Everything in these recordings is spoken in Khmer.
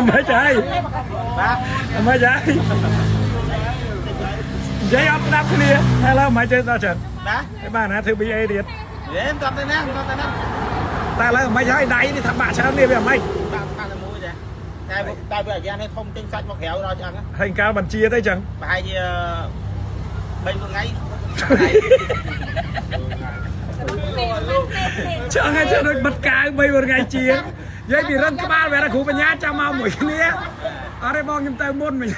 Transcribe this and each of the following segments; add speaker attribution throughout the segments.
Speaker 1: ไม่ใช่ไม่ใช่ใจอัพนับគ្នាហើយឡើយមិនចេះដល់ចឹងណាឯបានណាធ្វើ BA ទៀតមិនតតែណាតែឡើយមិនហើយដៃនេះថាបាក់ច្រើននេះវាមិនបាក់តែមួយទេតែវាអាយ៉ានេះធំចេញសាច់មកក្រៅដល់ចឹងហើយកាលបញ្ជាទៅចឹងប្រហែលជា3ថ្ងៃចឹងហើយចឹងដូចបិទកាវ3ថ្ងៃជានិយាយពីរឹងក្បាលវាគ្រូបញ្ញាចាំមកមួយគ្នាអរេបងខ្ញុំទៅមុនមិញ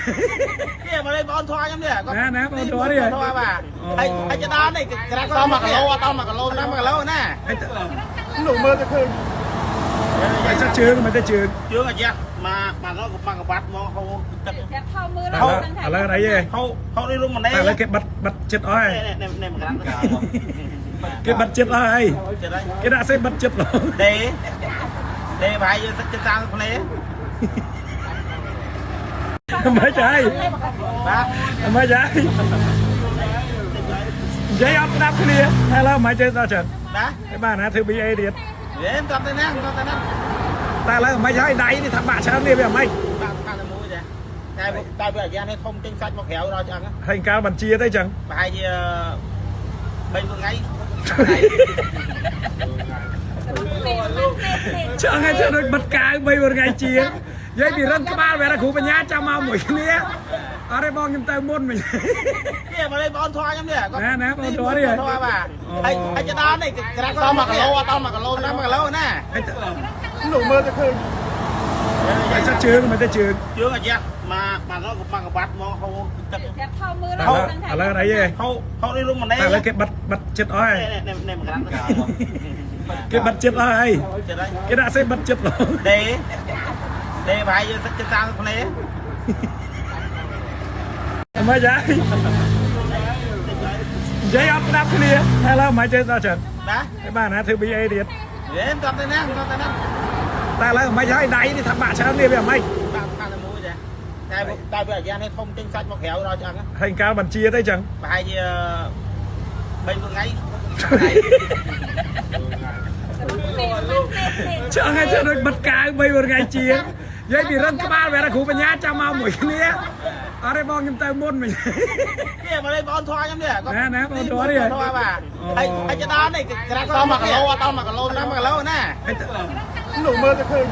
Speaker 1: នេះមកលេងបងធွာខ្ញុំនេះណាបងធွာនេះធွာបាទហើយចដល់នេះក្រាស់ដល់1គីឡូអត់ដល់1គីឡូណា1គីឡូណាលោកមើលទៅឃើញហើយចាក់ជើងមិនទៅជើងអាយ៉ាមកដល់កបាត់មកហូរទឹកតែថោមើលឥឡូវអីហេហូរនេះលំម្នេះឥឡូវគេបិទចិត្តអស់ហើយនេះមកក្រាស់គេបិទចិត្តអស់ហើយគេដាក់សេបិទចិត្តទេប្រហែលយើងទឹកចិត្ត30ភ្នែไม่ใช่ไม่ใช่ใจอัพนับគ្នាហើយឡើយមិនចេះដល់ចឹងណាឯបានណាធ្វើ BA ទៀតមិនតតែណាតែឡើយមិនហើយដៃនេះថាបាក់ច្រើននេះវាមិនបាក់តែមួយទេតែវាអាយ៉ានេះធំចេញសាច់មកក្រៅដល់ចឹងហើយកាលបញ្ជាទៅចឹងប្រហែលជា3ថ្ងៃចឹងហើយចឹងដូចបិទកាវ3ថ្ងៃជានិយាយពីរឹងក្បាលវាគ្រូបញ្ញាចាំមកមួយគ្នាអរេបងខ្ញុំទៅមុនមិញនេះមកលេងបងធွာខ្ញុំនេះណាបងធွာនេះធွာបាទហើយចដល់នេះក្រាស់ដល់1គីឡូអត់ដល់1គីឡូណា1គីឡូណាលោកមើលទៅឃើញហើយចាក់ជើងមិនទៅជើងអាយ៉ាមកដល់កបាត់មកហូរទឹកតែថោមើលឥឡូវអីហេហូរនេះលំម្នេះឥឡូវគេបិទចិត្តអស់ហើយនេះមកក្រាស់គេបិទចិត្តអស់ហើយគេដាក់សេបិទចិត្តទេប្រហែលយើងទឹកចិត្ត30ភ្នែមិនចានិយាយអត់ស្ដាប់គ្នាហើយឡើយមិនចេះដល់ចឹងណាឯបានណាធ្វើ BA ទៀតមិនតតែណាតែឡើយមិនហើយដៃនេះថាបាក់ច្រើននេះវាមិនបាក់តែមួយទេតែវាអាយ៉ានេះធំចេញសាច់មកក្រៅដល់ចឹងហើយកាលបញ្ជាទៅចឹងប្រហែលជា3ថ្ងៃចឹងហើយចឹងដូចបិទកាវ3ថ្ងៃជានិយាយពីរឹងក្បាលវាគ្រូបញ្ញាចាំមកមួយគ្នាអរេបងខ្ញុំទៅមុនមិញនេះមកលេងបងធွာខ្ញុំនេះណាបងធွာនេះធွာបាទហើយចដល់នេះក្រាស់ដល់1គីឡូអត់ដល់1គីឡូណា1គីឡូណាលោកមើលទៅឃើញ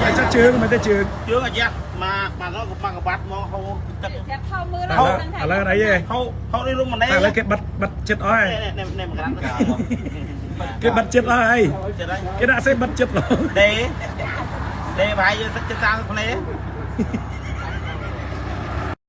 Speaker 1: ហើយចាក់ជើងមិនទៅជើងអាយ៉ាមកដល់កបាត់មកហូរទឹកតែថោមើលឥឡូវអីហេហូរនេះលំម្នេះឥឡូវគេបិទចិត្តអស់ហើយនេះមកក្រាស់គេបិទចិត្តអស់ហើយគេដាក់សេបិទចិត្តទេប្រហែលយើងទឹកចិត្ត30ភ្នែ